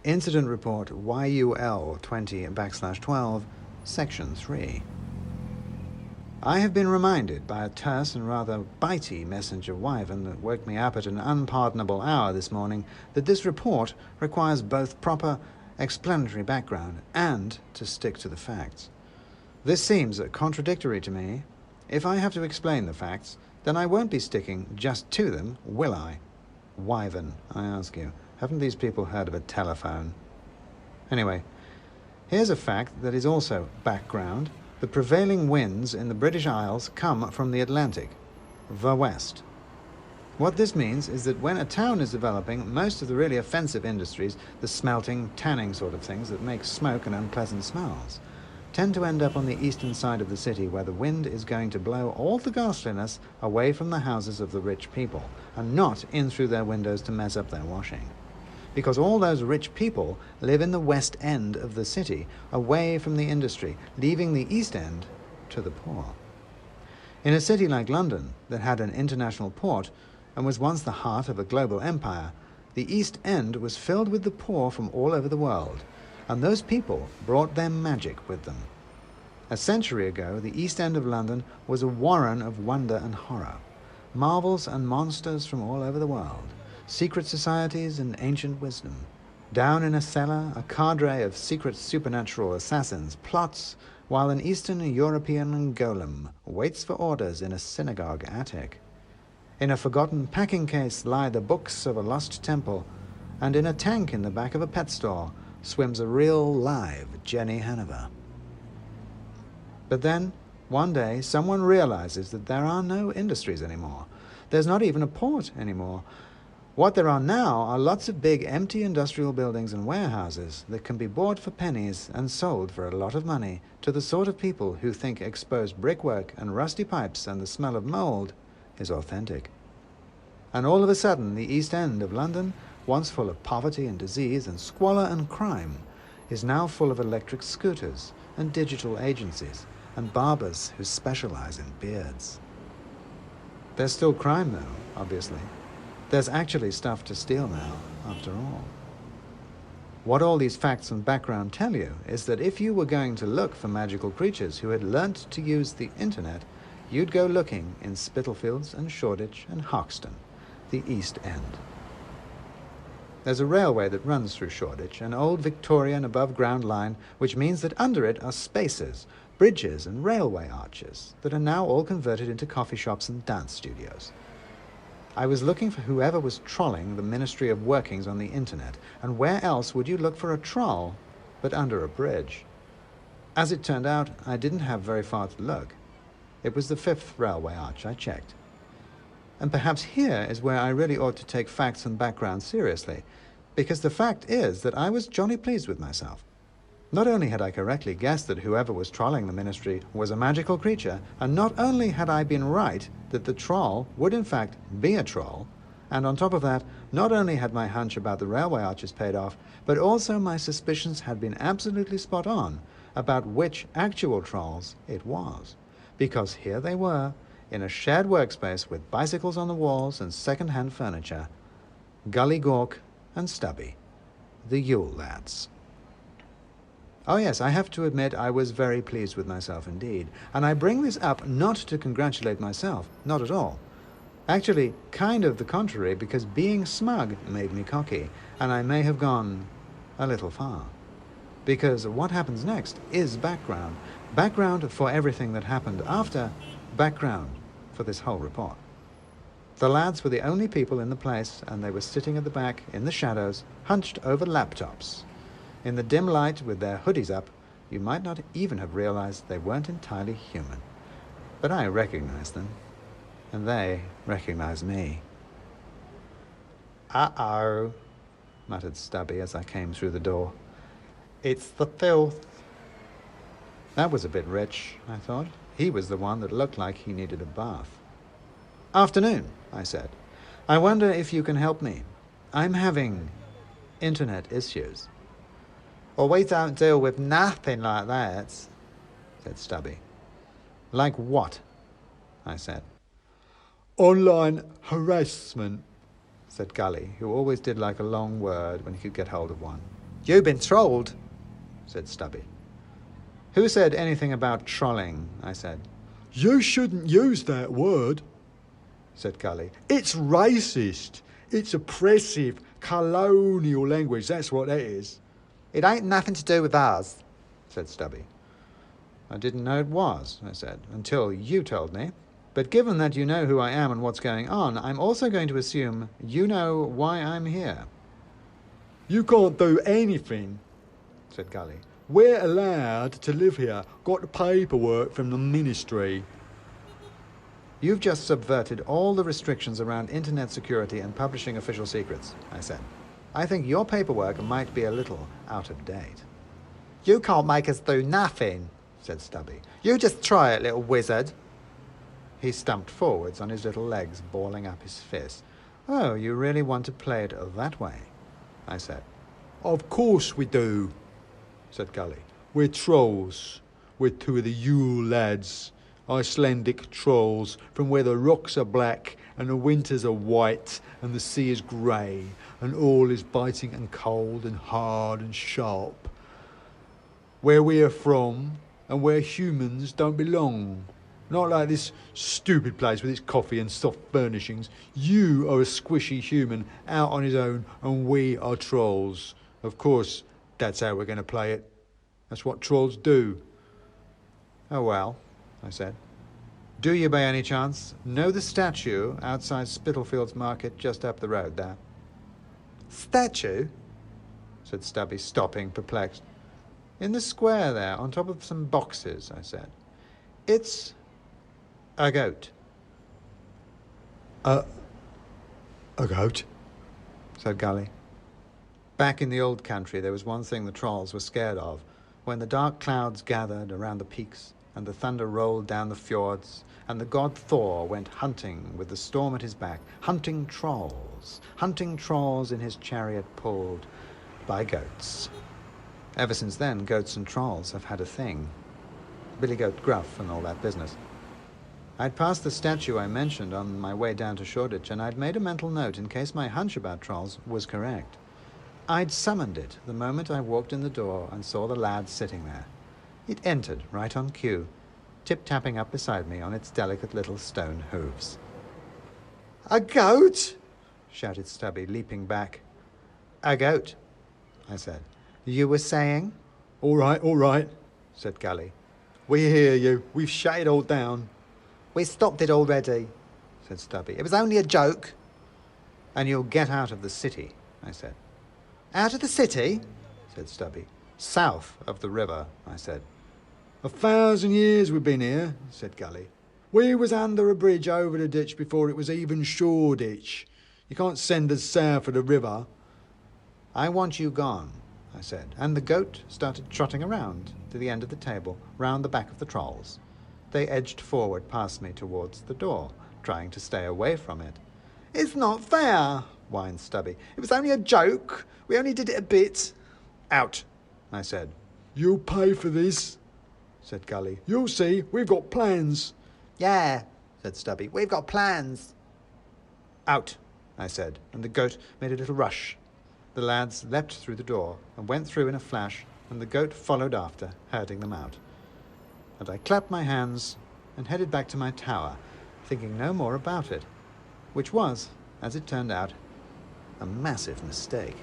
Incident Report YUL 20/12, Section 3. I have been reminded by a terse and rather bitey messenger wyvern that woke me up at an unpardonable hour this morning that this report requires both proper explanatory background and to stick to the facts. This seems contradictory to me. If I have to explain the facts, then I won't be sticking just to them, will I? Wyvern, I ask you. Haven't these people heard of a telephone? Anyway, here's a fact that is also background. The prevailing winds in the British Isles come from the Atlantic, the west. What this means is that when a town is developing, most of the really offensive industries, the smelting, tanning sort of things that make smoke and unpleasant smells, tend to end up on the eastern side of the city where the wind is going to blow all the ghastliness away from the houses of the rich people and not in through their windows to mess up their washing. Because all those rich people live in the west end of the city, away from the industry, leaving the east end to the poor. In a city like London, that had an international port and was once the heart of a global empire, the east end was filled with the poor from all over the world, and those people brought their magic with them. A century ago, the east end of London was a warren of wonder and horror, marvels and monsters from all over the world, secret societies and ancient wisdom. Down in a cellar, a cadre of secret supernatural assassins plots while an Eastern European golem waits for orders in a synagogue attic. In a forgotten packing case lie the books of a lost temple, and in a tank in the back of a pet store swims a real live Jenny Hanover. But then, one day, someone realizes that there are no industries anymore. There's not even a port anymore. What there are now are lots of big empty industrial buildings and warehouses that can be bought for pennies and sold for a lot of money to the sort of people who think exposed brickwork and rusty pipes and the smell of mold is authentic. And all of a sudden, the East End of London, once full of poverty and disease and squalor and crime, is now full of electric scooters and digital agencies and barbers who specialize in beards. There's still crime, though, obviously. There's actually stuff to steal now, after all. What all these facts and background tell you is that if you were going to look for magical creatures who had learnt to use the internet, you'd go looking in Spitalfields and Shoreditch and Hoxton, the East End. There's a railway that runs through Shoreditch, an old Victorian above-ground line, which means that under it are spaces, bridges and railway arches that are now all converted into coffee shops and dance studios. I was looking for whoever was trolling the Ministry of Workings on the internet, and where else would you look for a troll but under a bridge? As it turned out, I didn't have very far to look. It was the 5th railway arch I checked. And perhaps here is where I really ought to take facts and background seriously, because the fact is that I was jolly pleased with myself. Not only had I correctly guessed that whoever was trolling the ministry was a magical creature, and not only had I been right that the troll would in fact be a troll, and on top of that, not only had my hunch about the railway arches paid off, but also my suspicions had been absolutely spot on about which actual trolls it was. Because here they were, in a shared workspace with bicycles on the walls and second-hand furniture, Gully Gawk and Stubby, the Yule lads. Oh yes, I have to admit I was very pleased with myself indeed, and I bring this up not to congratulate myself, not at all. Actually, kind of the contrary, because being smug made me cocky, and I may have gone a little far. Because what happens next is background. Background for everything that happened after, background for this whole report. The lads were the only people in the place, and they were sitting at the back in the shadows, hunched over laptops. In the dim light with their hoodies up, you might not even have realized they weren't entirely human. But I recognized them, and they recognized me. "Uh-oh," muttered Stubby as I came through the door. "It's the filth." That was a bit rich, I thought. He was the one that looked like he needed a bath. "Afternoon," I said. "I wonder if you can help me. I'm having internet issues." "Well, we don't deal with nothing like that," said Stubby. "Like what?" I said. "Online harassment," said Gully, who always did like a long word when he could get hold of one. "You've been trolled," said Stubby. "Who said anything about trolling?" I said. "You shouldn't use that word," said Gully. "It's racist. It's oppressive, colonial language, that's what that is." "It ain't nothing to do with us," said Stubby. "I didn't know it was," I said, "until you told me. But given that you know who I am and what's going on, I'm also going to assume you know why I'm here." "You can't do anything," said Gully. "We're allowed to live here. Got the paperwork from the ministry." "You've just subverted all the restrictions around internet security and publishing official secrets," I said. "I think your paperwork might be a little out of date." "You can't make us do nothing," said Stubby. "You just try it, little wizard." He stumped forwards on his little legs, balling up his fist. "Oh, you really want to play it that way?" I said. "Of course we do," said Gully. "We're trolls. We're two of the Yule lads. Icelandic trolls from where the rocks are black and the winters are white and the sea is grey and all is biting and cold and hard and sharp. Where we are from and where humans don't belong. Not like this stupid place with its coffee and soft furnishings. You are a squishy human out on his own and we are trolls. Of course, that's how we're going to play it. That's what trolls do." "Oh well," I said. "Do you by any chance know the statue outside Spitalfields Market just up the road there?" "Statue?" said Stubby, stopping, perplexed. "In the square there, on top of some boxes," I said. "It's a goat." A goat?" said Gully. Back in the old country, there was one thing the trolls were scared of. When the dark clouds gathered around the peaks, and the thunder rolled down the fjords, and the god Thor went hunting with the storm at his back, hunting trolls in his chariot pulled by goats. Ever since then, goats and trolls have had a thing. Billy Goat Gruff and all that business. I'd passed the statue I mentioned on my way down to Shoreditch, and I'd made a mental note in case my hunch about trolls was correct. I'd summoned it the moment I walked in the door and saw the lad sitting there. It entered right on cue, tip-tapping up beside me on its delicate little stone hooves. "A goat?" shouted Stubby, leaping back. "A goat," I said. "You were saying?" All right," said Gully. "We hear you. We've shut it all down." "We stopped it already," said Stubby. "It was only a joke." "And you'll get out of the city," I said. "Out of the city?" said Stubby. "South of the river," I said. 1,000 years we've been here," said Gully. "We was under a bridge over the ditch before it was even Shoreditch. You can't send us south of the river." "I want you gone," I said, and the goat started trotting around to the end of the table, round the back of the trolls. They edged forward past me towards the door, trying to stay away from it. "It's not fair," whined Stubby. "It was only a joke. We only did it a bit." "Out," I said. "You'll pay for this," said Gully. "You'll see, we've got plans." "Yeah," said Stubby, "we've got plans." "Out," I said, and the goat made a little rush. The lads leapt through the door and went through in a flash, and the goat followed after, herding them out. And I clapped my hands and headed back to my tower, thinking no more about it, which was, as it turned out, a massive mistake.